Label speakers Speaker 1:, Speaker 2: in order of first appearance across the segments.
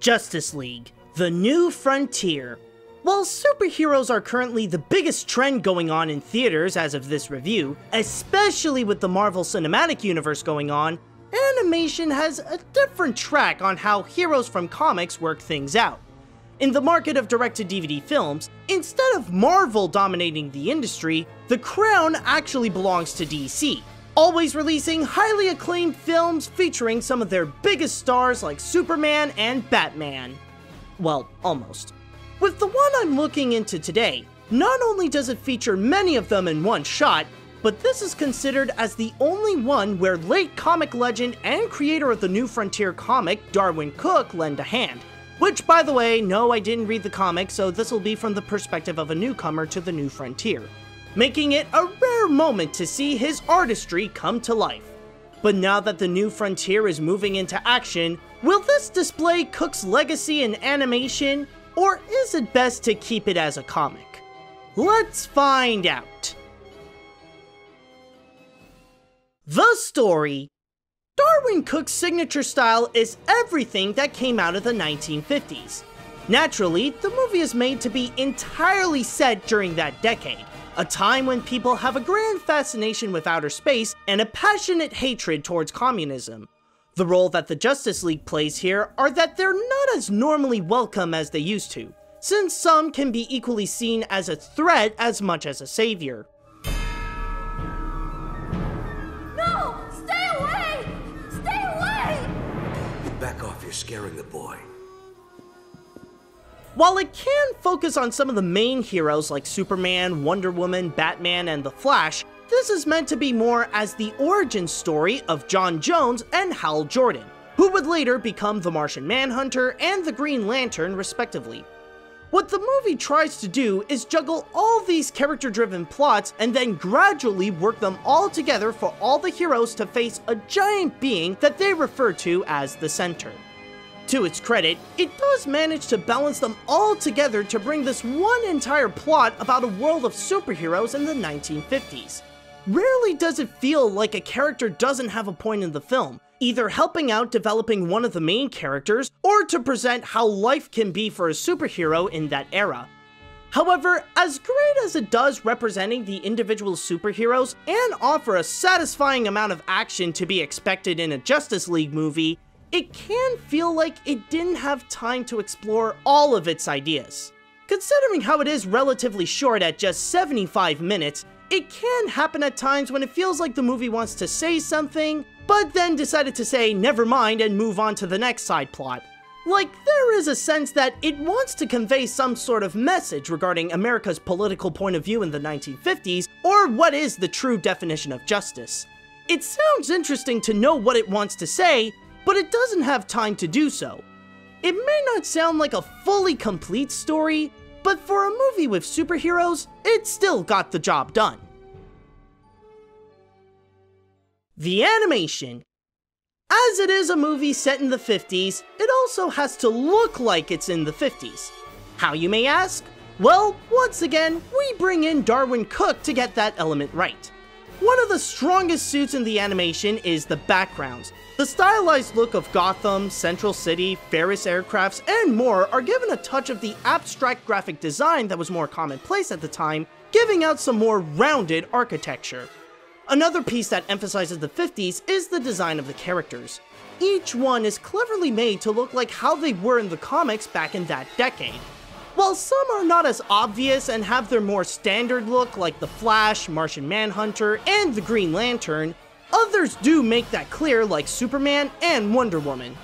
Speaker 1: Justice League, the new frontier. While superheroes are currently the biggest trend going on in theaters as of this review, especially with the Marvel Cinematic Universe going on, animation has a different track on how heroes from comics work things out. In the market of direct-to-DVD films, instead of Marvel dominating the industry, the crown actually belongs to DC, always releasing highly acclaimed films featuring some of their biggest stars like Superman and Batman. Well, almost. With the one I'm looking into today, not only does it feature many of them in one shot, but this is considered as the only one where late comic legend and creator of the New Frontier comic, Darwyn Cooke, lend a hand. Which, by the way, no, I didn't read the comic, so this will be from the perspective of a newcomer to the New Frontier, making it a rare moment to see his artistry come to life. But now that the New Frontier is moving into action, will this display Cooke's legacy in animation, or is it best to keep it as a comic? Let's find out. The story. Darwyn Cooke's signature style is everything that came out of the 1950s. Naturally, the movie is made to be entirely set during that decade, a time when people have a grand fascination with outer space and a passionate hatred towards communism. The role that the Justice League plays here are that they're not as normally welcome as they used to, since some can be equally seen as a threat as much as a savior.
Speaker 2: No! Stay away! Stay away!
Speaker 3: Back off, you're scaring the boy.
Speaker 1: While it can focus on some of the main heroes like Superman, Wonder Woman, Batman, and The Flash, this is meant to be more as the origin story of John Jones and Hal Jordan, who would later become the Martian Manhunter and the Green Lantern respectively. What the movie tries to do is juggle all these character-driven plots and then gradually work them all together for all the heroes to face a giant being that they refer to as the Center. To its credit, it does manage to balance them all together to bring this one entire plot about a world of superheroes in the 1950s. Rarely does it feel like a character doesn't have a point in the film, either helping out developing one of the main characters or to present how life can be for a superhero in that era. However, as great as it does representing the individual superheroes and offer a satisfying amount of action to be expected in a Justice League movie, it can feel like it didn't have time to explore all of its ideas. Considering how it is relatively short at just 75 minutes, it can happen at times when it feels like the movie wants to say something, but then decided to say never mind and move on to the next side plot. Like, there is a sense that it wants to convey some sort of message regarding America's political point of view in the 1950s, or what is the true definition of justice. It sounds interesting to know what it wants to say, but it doesn't have time to do so. It may not sound like a fully complete story, but for a movie with superheroes, it still got the job done. The animation. As it is a movie set in the 50s, it also has to look like it's in the 50s. How, you may ask? Well, once again, we bring in Darwyn Cooke to get that element right. One of the strongest suits in the animation is the backgrounds. The stylized look of Gotham, Central City, Ferris aircrafts, and more are given a touch of the abstract graphic design that was more commonplace at the time, giving out some more rounded architecture. Another piece that emphasizes the 50s is the design of the characters. Each one is cleverly made to look like how they were in the comics back in that decade. While some are not as obvious and have their more standard look like the Flash, Martian Manhunter, and the Green Lantern, others do make that clear like Superman and Wonder Woman.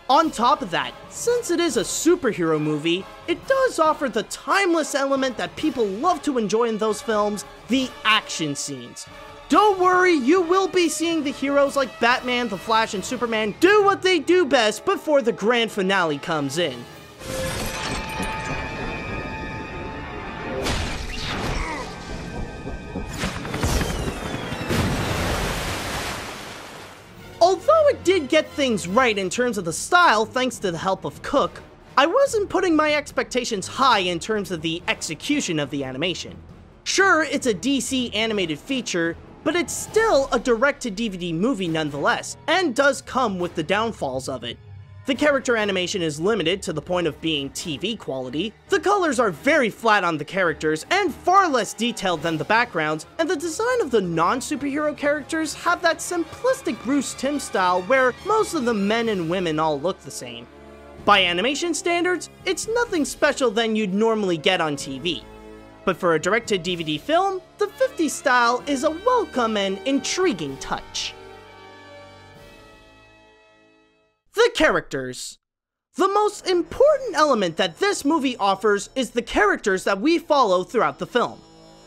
Speaker 1: On top of that, since it is a superhero movie, it does offer the timeless element that people love to enjoy in those films, the action scenes. Don't worry, you will be seeing the heroes like Batman, the Flash, and Superman do what they do best before the grand finale comes in. Although it did get things right in terms of the style thanks to the help of Cooke, I wasn't putting my expectations high in terms of the execution of the animation. Sure, it's a DC animated feature, but it's still a direct-to-DVD movie nonetheless, and does come with the downfalls of it. The character animation is limited to the point of being TV quality, the colors are very flat on the characters and far less detailed than the backgrounds, and the design of the non-superhero characters have that simplistic Bruce Timm style where most of the men and women all look the same. By animation standards, it's nothing special than you'd normally get on TV. But for a direct-to-DVD film, the 50s style is a welcome and intriguing touch. The characters. The most important element that this movie offers is the characters that we follow throughout the film.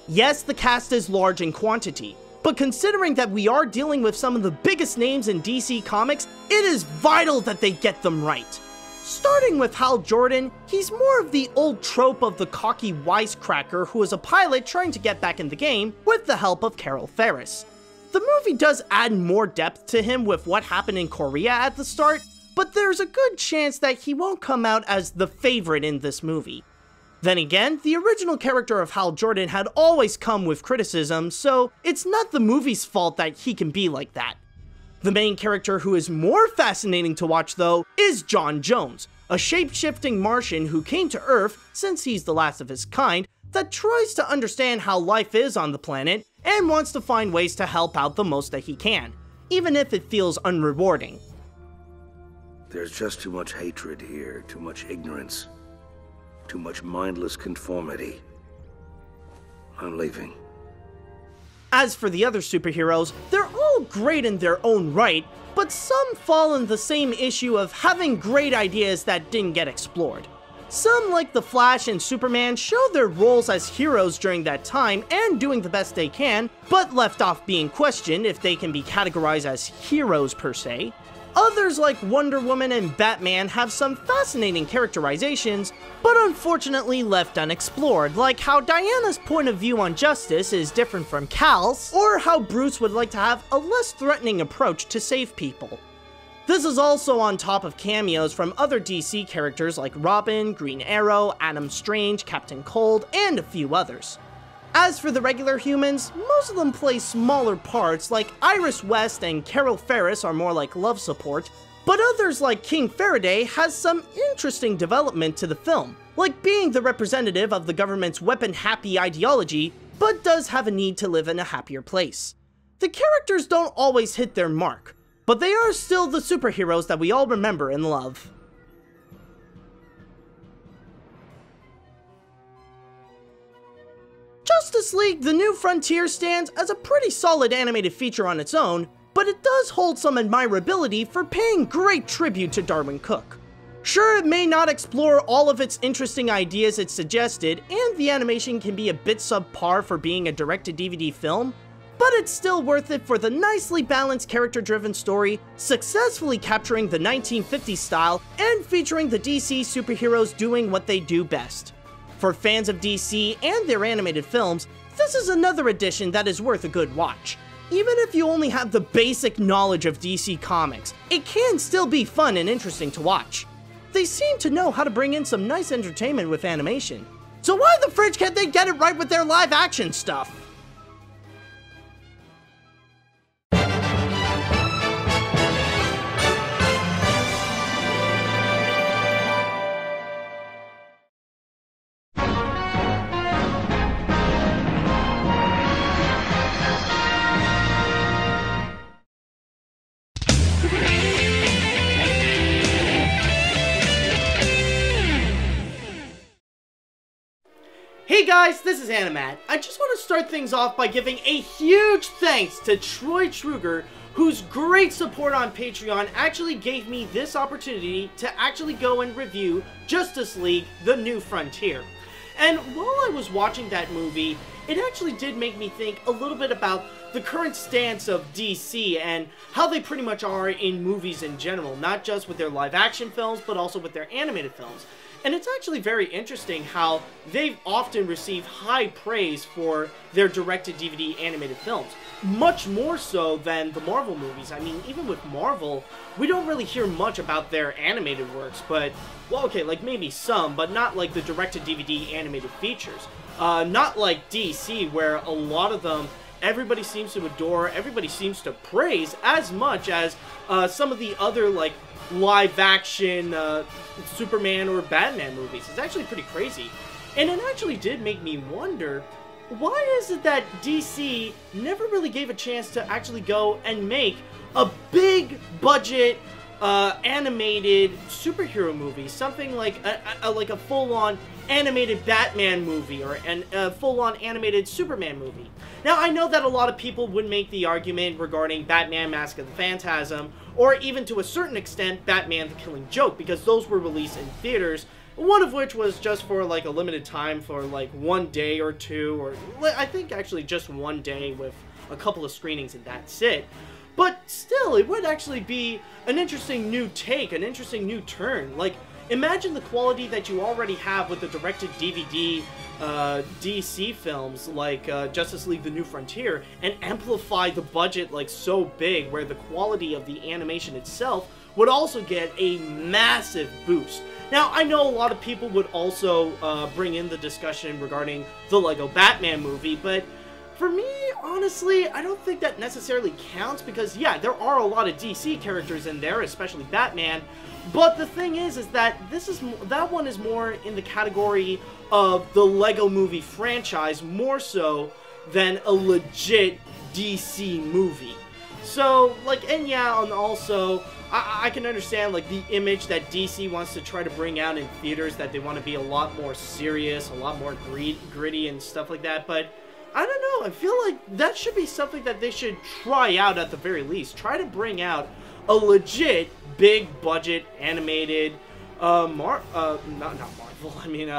Speaker 1: Yes, the cast is large in quantity, but considering that we are dealing with some of the biggest names in DC Comics, it is vital that they get them right. Starting with Hal Jordan, he's more of the old trope of the cocky wisecracker who is a pilot trying to get back in the game with the help of Carol Ferris. The movie does add more depth to him with what happened in Korea at the start, but there's a good chance that he won't come out as the favorite in this movie. Then again, the original character of Hal Jordan had always come with criticism, so it's not the movie's fault that he can be like that. The main character who is more fascinating to watch though is John Jones, a shape-shifting Martian who came to Earth, since he's the last of his kind, that tries to understand how life is on the planet and wants to find ways to help out the most that he can, even if it feels unrewarding.
Speaker 3: There's just too much hatred here, too much ignorance, too much mindless conformity. I'm leaving.
Speaker 1: As for the other superheroes, they're all great in their own right, but some fall in the same issue of having great ideas that didn't get explored. Some, like the Flash and Superman, show their roles as heroes during that time and doing the best they can, but left off being questioned if they can be categorized as heroes per se. Others like Wonder Woman and Batman have some fascinating characterizations, but unfortunately left unexplored, like how Diana's point of view on justice is different from Cal's, or how Bruce would like to have a less threatening approach to save people. This is also on top of cameos from other DC characters like Robin, Green Arrow, Adam Strange, Captain Cold, and a few others. As for the regular humans, most of them play smaller parts, like Iris West and Carol Ferris are more like love support, but others like King Faraday has some interesting development to the film, like being the representative of the government's weapon-happy ideology, but does have a need to live in a happier place. The characters don't always hit their mark, but they are still the superheroes that we all remember and love. Justice League: The New Frontier stands as a pretty solid animated feature on its own, but it does hold some admirability for paying great tribute to Darwin Cook. Sure, it may not explore all of its interesting ideas it suggested, and the animation can be a bit subpar for being a direct-to-DVD film, but it's still worth it for the nicely balanced character-driven story, successfully capturing the 1950s style, and featuring the DC superheroes doing what they do best. For fans of DC and their animated films, this is another addition that is worth a good watch. Even if you only have the basic knowledge of DC Comics, it can still be fun and interesting to watch. They seem to know how to bring in some nice entertainment with animation. So why the fridge can't they get it right with their live action stuff? Hey guys, this is AniMat's. I just want to start things off by giving a huge thanks to Troy Truger, whose great support on Patreon actually gave me this opportunity to actually go and review Justice League: The New Frontier. And while I was watching that movie, it actually did make me think a little bit about the current stance of DC and how they pretty much are in movies in general, not just with their live action films, but also with their animated films. And it's actually very interesting how they've often received high praise for their direct-to-DVD animated films. Much more so than the Marvel movies. I mean, even with Marvel, we don't really hear much about their animated works, but, well, okay, like maybe some, but not like the direct-to-DVD animated features. Not like DC, where a lot of them everybody seems to adore, everybody seems to praise as much as some of the other, like, live-action Superman or Batman movies. It's actually pretty crazy. And it actually did make me wonder, why is it that DC never really gave a chance to actually go and make a big budget animated superhero movie, something like a full-on animated Batman movie or a full-on animated Superman movie? Now, I know that a lot of people would make the argument regarding Batman Mask of the Phantasm, or even to a certain extent, Batman the Killing Joke, because those were released in theaters, one of which was just for like a limited time for like 1 day or two, or I think actually just 1 day with a couple of screenings and that's it. But still, it would actually be an interesting new take, an interesting new turn. Like, imagine the quality that you already have with the directed-DVD DC films like Justice League The New Frontier, and amplify the budget like so big where the quality of the animation itself would also get a massive boost. Now, I know a lot of people would also bring in the discussion regarding the Lego Batman movie, but for me, honestly, I don't think that necessarily counts because, yeah, there are a lot of DC characters in there, especially Batman, but the thing is that that one is more in the category of the Lego movie franchise, more so than a legit DC movie. So, like, and yeah, and also, I can understand, like, the image that DC wants to try to bring out in theaters, that they want to be a lot more serious, a lot more gritty and stuff like that, but I don't know, I feel like that should be something that they should try out at the very least. Try to bring out a legit, big-budget, animated, not Marvel, I mean,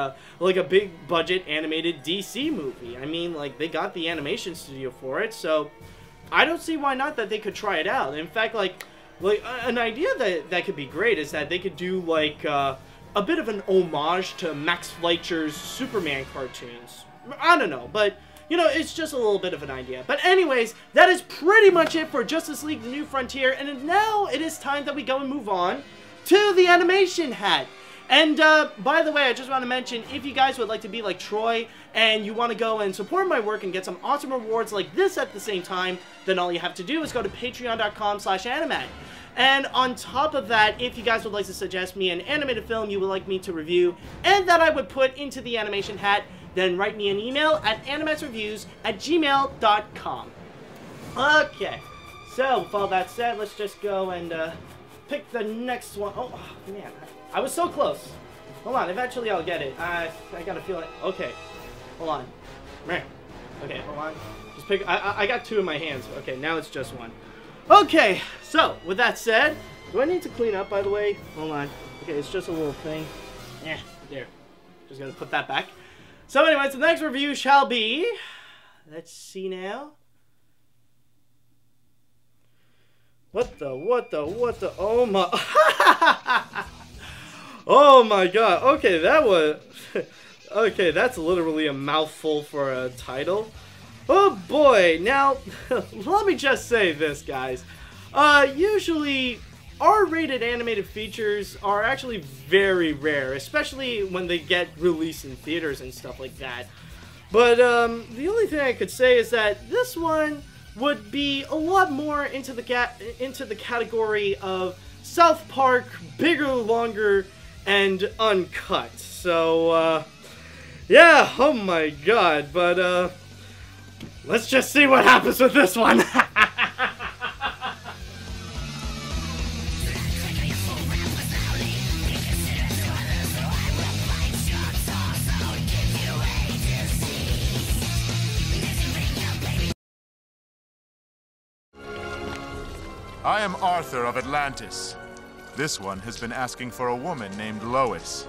Speaker 1: like a big-budget animated DC movie. I mean, like, they got the animation studio for it, so I don't see why not that they could try it out. In fact, like an idea that could be great is that they could do, like, a bit of an homage to Max Fleischer's Superman cartoons. I don't know, but you know, it's just a little bit of an idea. But anyways, that is pretty much it for Justice League The New Frontier, and now it is time that we go and move on to the animation hat. And by the way, I just want to mention, if you guys would like to be like Troy, and you want to go and support my work and get some awesome rewards like this at the same time, then all you have to do is go to patreon.com/animat. And on top of that, if you guys would like to suggest me an animated film you would like me to review, and that I would put into the animation hat, then write me an email at animatsreviews@gmail.com. Okay, so with all that said, let's just go and pick the next one. Oh, man, I was so close. Hold on, eventually I'll get it. I got a feeling. Okay, hold on. Okay, hold on. Just pick. I got two in my hands. Okay, now it's just one. Okay, so with that said, do I need to clean up, by the way? Hold on. Okay, it's just a little thing. Yeah, there. Just gonna put that back. So anyways, the next review shall be, let's see now. What the, oh my, oh my god, okay, that was, okay, that's literally a mouthful for a title. Oh boy, now, let me just say this, guys. Usually, R-rated animated features are actually very rare, especially when they get released in theaters and stuff like that. But the only thing I could say is that this one would be a lot more into the category of South Park, bigger, longer, and uncut. So yeah, oh my god, but let's just see what happens with this one.
Speaker 4: I am Arthur of Atlantis. This one has been asking for a woman named Lois.